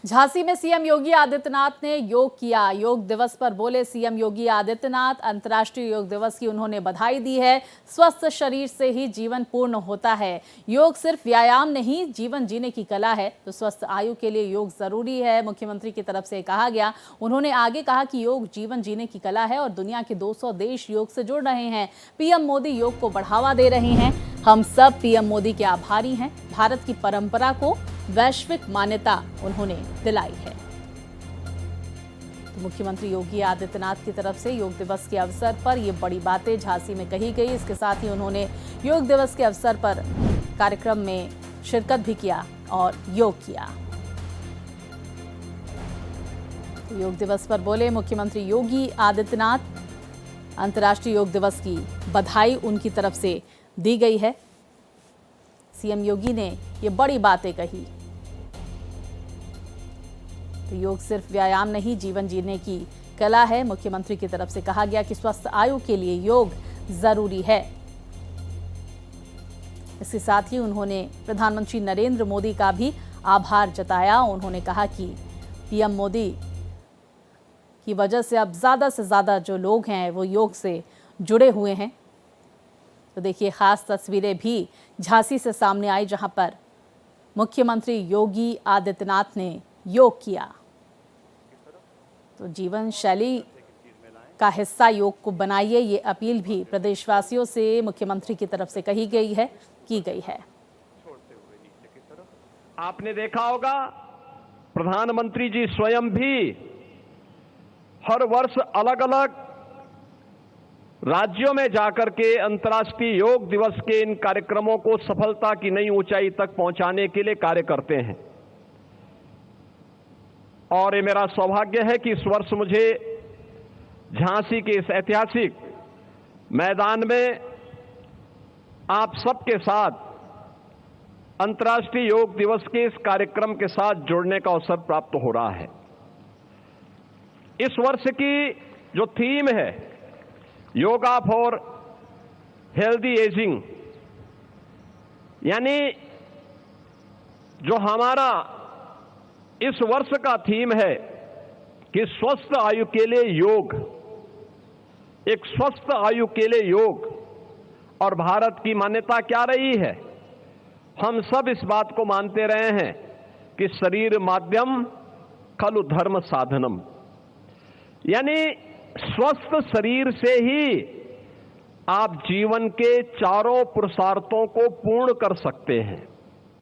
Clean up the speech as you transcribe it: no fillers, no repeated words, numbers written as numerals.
झांसी में सीएम योगी आदित्यनाथ ने योग किया। योग दिवस पर बोले सीएम योगी आदित्यनाथ। अंतर्राष्ट्रीय योग दिवस की उन्होंने बधाई दी है। स्वस्थ शरीर से ही जीवन पूर्ण होता है। योग सिर्फ व्यायाम नहीं, जीवन जीने की कला है। तो स्वस्थ आयु के लिए योग जरूरी है, मुख्यमंत्री की तरफ से कहा गया। उन्होंने आगे कहा कि योग जीवन जीने की कला है और दुनिया के 200 देश योग से जुड़ रहे हैं। पीएम मोदी योग को बढ़ावा दे रहे हैं। हम सब पीएम मोदी के आभारी हैं। भारत की परंपरा को वैश्विक मान्यता उन्होंने दिलाई है। तो मुख्यमंत्री योगी आदित्यनाथ की तरफ से योग दिवस के अवसर पर ये बड़ी बातें झांसी में कही गई। इसके साथ ही उन्होंने योग दिवस के अवसर पर कार्यक्रम में शिरकत भी किया और योग किया। तो योग दिवस पर बोले मुख्यमंत्री योगी आदित्यनाथ। अंतर्राष्ट्रीय योग दिवस की बधाई उनकी तरफ से दी गई है। सीएम योगी ने ये बड़ी बातें कही। तो योग सिर्फ व्यायाम नहीं, जीवन जीने की कला है। मुख्यमंत्री की तरफ से कहा गया कि स्वस्थ आयु के लिए योग जरूरी है। इसके साथ ही उन्होंने प्रधानमंत्री नरेंद्र मोदी का भी आभार जताया। उन्होंने कहा कि पीएम मोदी की वजह से अब ज्यादा से ज्यादा जो लोग हैं वो योग से जुड़े हुए हैं। तो देखिए, खास तस्वीरें भी झांसी से सामने आई जहां पर मुख्यमंत्री योगी आदित्यनाथ ने योग किया। तो जीवन शैली का हिस्सा योग को बनाइए, ये अपील भी प्रदेशवासियों से मुख्यमंत्री की तरफ से की गई है। आपने देखा होगा प्रधानमंत्री जी स्वयं भी हर वर्ष अलग अलग राज्यों में जाकर के अंतर्राष्ट्रीय योग दिवस के इन कार्यक्रमों को सफलता की नई ऊंचाई तक पहुंचाने के लिए कार्य करते हैं। और ये मेरा सौभाग्य है कि इस वर्ष मुझे झांसी के इस ऐतिहासिक मैदान में आप सबके साथ अंतर्राष्ट्रीय योग दिवस के इस कार्यक्रम के साथ जुड़ने का अवसर प्राप्त हो रहा है। इस वर्ष की जो थीम है योगा फॉर हेल्दी एजिंग, यानी जो हमारा इस वर्ष का थीम है कि स्वस्थ आयु के लिए योग, एक स्वस्थ आयु के लिए योग। और भारत की मान्यता क्या रही है? हम सब इस बात को मानते रहे हैं कि शरीर माध्यम खलु धर्म साधनम, यानी स्वस्थ शरीर से ही आप जीवन के चारों पुरुषार्थों को पूर्ण कर सकते हैं।